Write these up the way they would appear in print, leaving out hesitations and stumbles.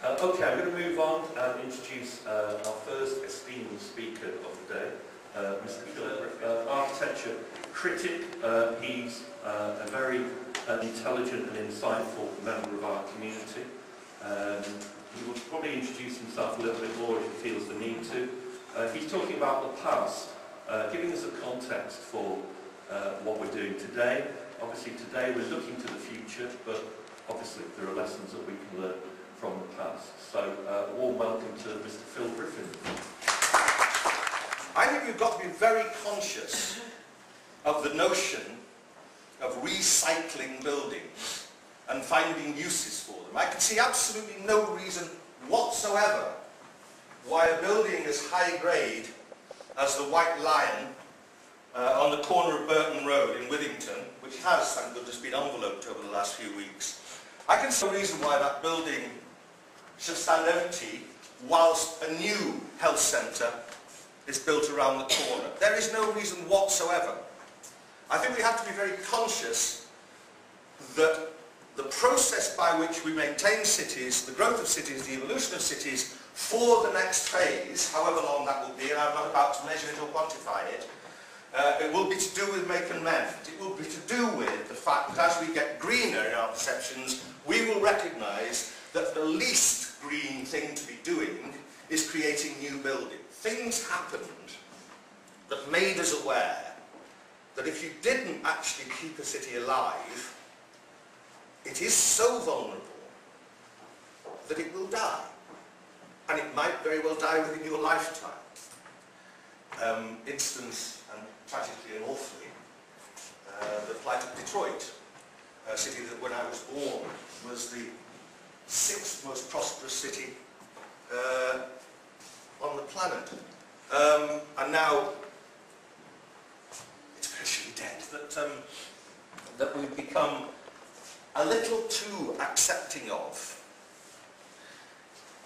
Okay, I'm going to move on and introduce our first esteemed speaker of the day, Mr. Griffin, architecture critic. He's a very intelligent and insightful member of our community. He will probably introduce himself a little bit more if he feels the need to. He's talking about the past, giving us a context for what we're doing today. Obviously today we're looking to the future, but obviously there are lessons that we can learn from the past. So, warm welcome to Mr. Phil Griffin. I think you've got to be very conscious of the notion of recycling buildings and finding uses for them. I can see absolutely no reason whatsoever why a building as high grade as the White Lion on the corner of Burton Road in Withington, which has, thank goodness, been enveloped over the last few weeks, I can see no reason why that building should stand empty whilst a new health centre is built around the corner. There is no reason whatsoever. I think we have to be very conscious that the process by which we maintain cities, the growth of cities, the evolution of cities for the next phase, however long that will be, and I'm not about to measure it or quantify it, it will be to do with make and mend. It will be to do with the fact that as we get greener in our perceptions, we will recognise that the least green thing to be doing is creating new building. Things happened that made us aware that if you didn't actually keep a city alive, it is so vulnerable that it will die. And it might very well die within your lifetime. Instance, and tragically and awfully, the plight of Detroit, a city that when I was born was the 6th most prosperous city on the planet. And now it's virtually dead. That we've become a little too accepting of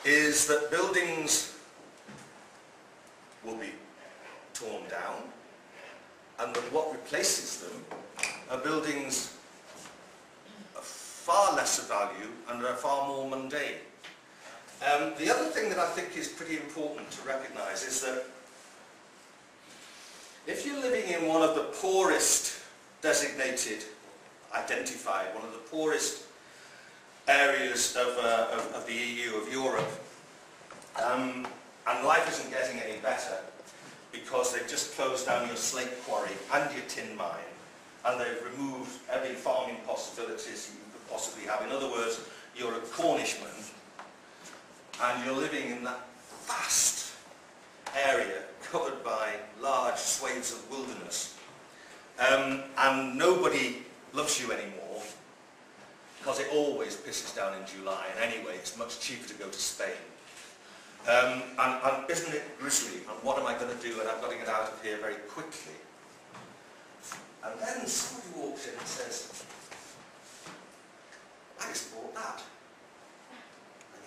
is that buildings will be torn down and that what replaces them are buildings of far lesser value and are far more mundane. The other thing that I think is pretty important to recognise is that if you're living in one of the poorest designated, identified, one of the poorest areas of the EU, of Europe, and life isn't getting any better because they've just closed down your slate quarry and your tin mine, and they've removed every farming possibilities you could possibly have. In other words, you're a Cornishman, and you're living in that vast area covered by large swathes of wilderness, and nobody loves you anymore because it always pisses down in July, and anyway it's much cheaper to go to Spain. And isn't it grisly, and what am I going to do, and I've got to get out of here very quickly. And then somebody walks in and says, I just bought that. And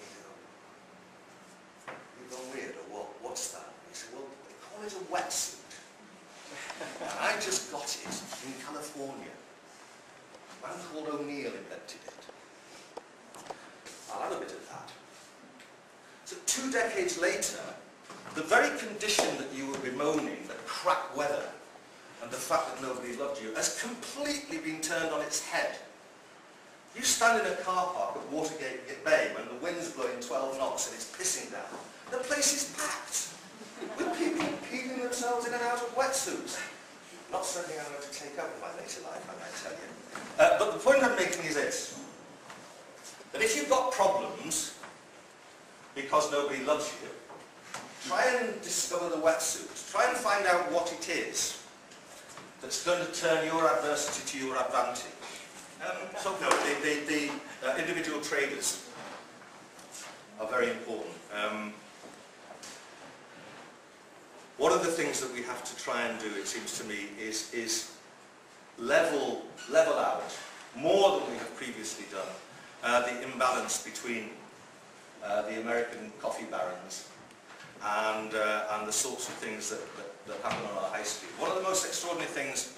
you go weird, or what? What's that? And you say, well, they call it a wetsuit. And I just got it in California. A man called O'Neill invented it. I'll have a bit of that. So 2 decades later, the very condition that you were bemoaning, the crap weather, and the fact that nobody loved you, has completely been turned on its head. You stand in a car park at Watergate Bay when the wind's blowing 12 knots and it's pissing down. The place is packed with people peeling themselves in and out of wetsuits. Not something I'm going to take up in my later life, I might tell you. But the point I'm making is this, that if you've got problems because nobody loves you, try and discover the wetsuit. Try and find out what it is that's going to turn your adversity to your advantage. So no, the individual traders are very important. One of the things that we have to try and do, it seems to me, is level out, more than we have previously done, the imbalance between the American coffee barons and the sorts of things that happen on our high street. One of the most extraordinary things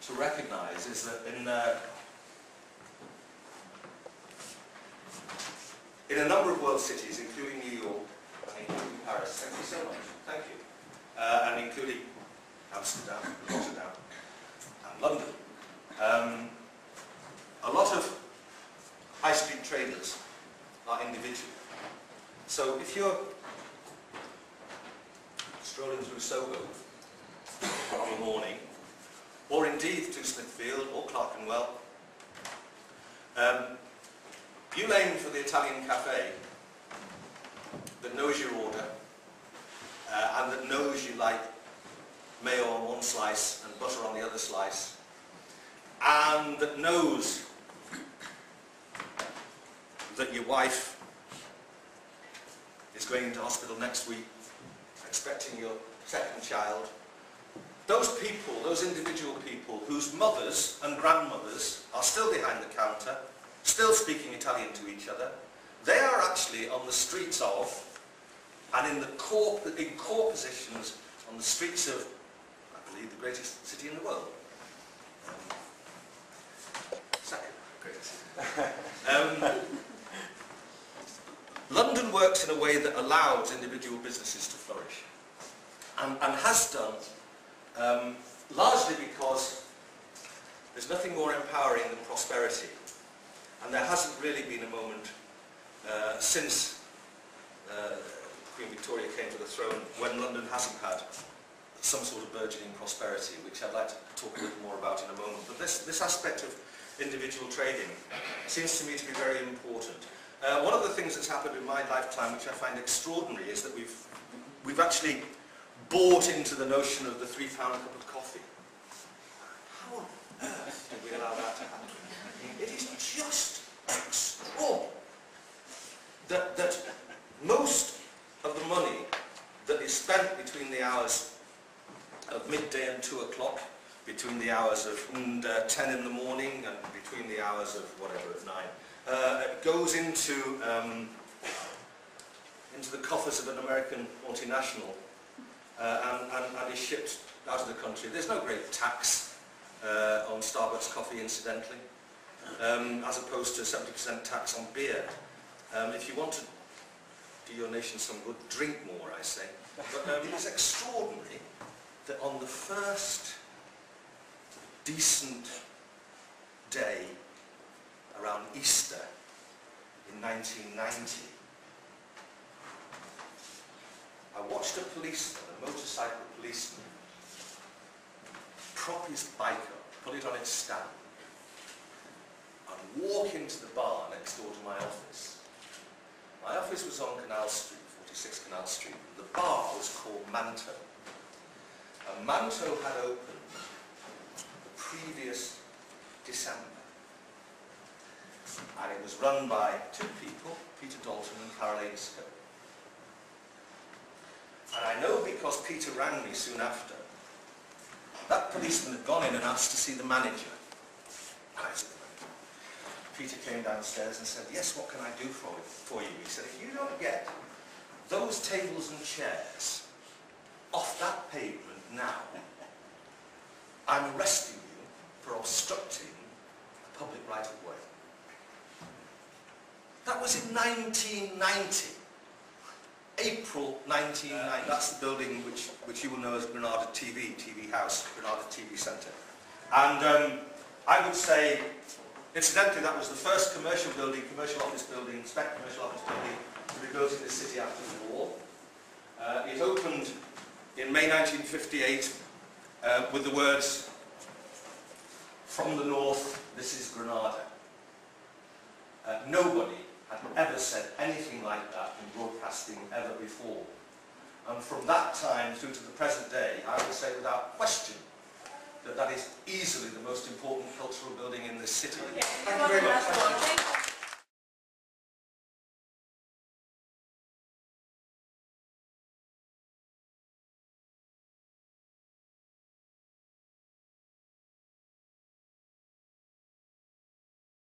to recognise is that in a number of world cities, including New York, and including Paris. Thank you so much. Thank you. And including Amsterdam, Rotterdam, and London. A lot of high street traders are individual. So if you're strolling through Soho in the morning, or indeed through Smithfield or Clerkenwell, you aim for the Italian cafe that knows your order and that knows you like mayo on one slice and butter on the other slice, and that knows that your wife is going into hospital next week expecting your second child. Those people, those individual people whose mothers and grandmothers are still behind the counter, still speaking Italian to each other, they are actually on the streets of, and in core positions on the streets of, I believe, the greatest city in the world. Second greatest. London works in a way that allows individual businesses to flourish, and has done, largely because there's nothing more empowering than prosperity, and there hasn't really been a moment since Queen Victoria came to the throne when London hasn't had some sort of burgeoning prosperity, which I'd like to talk a little more about in a moment. But this aspect of individual trading seems to me to be very important. One of the things that's happened in my lifetime, which I find extraordinary, is that we've actually bought into the notion of the £3 cup of coffee. How on earth did we allow that to happen? It is just extraordinary that most of the money that is spent between the hours of midday and 2 o'clock, between the hours of 10 in the morning and between the hours of whatever at 9, goes into the coffers of an American multinational and is shipped out of the country. There's no great tax on Starbucks coffee, incidentally, as opposed to 70% tax on beer. If you want to do your nation some good, drink more, I say. But it's extraordinary that on the first decent day around Easter in 1990, I watched a policeman, a motorcycle policeman, prop his bike up, put it on its stand, and walk into the bar next door to my office. My office was on Canal Street, 46 Canal Street. The bar was called Manto. And Manto had opened the previous December. And it was run by 2 people, Peter Dalton and Caroline Scope. And I know because Peter rang me soon after, that policeman had gone in and asked to see the manager. And I said, Peter came downstairs and said, yes, what can I do for you? He said, if you don't get those tables and chairs off that pavement now, I'm arresting you for obstructing the public right of way. That was in 1990. April 1990. That's the building which you will know as Granada TV House, Granada TV Centre. And I would say, incidentally, that was the first commercial office building, spec commercial office building to be built in the city after the war. It opened in May 1958 with the words, "From the north, this is Granada." Nobody had ever said anything like that in broadcasting ever before. And from that time through to the present day, I would say without question that that is easily the most important cultural building in this city. Thank you very much.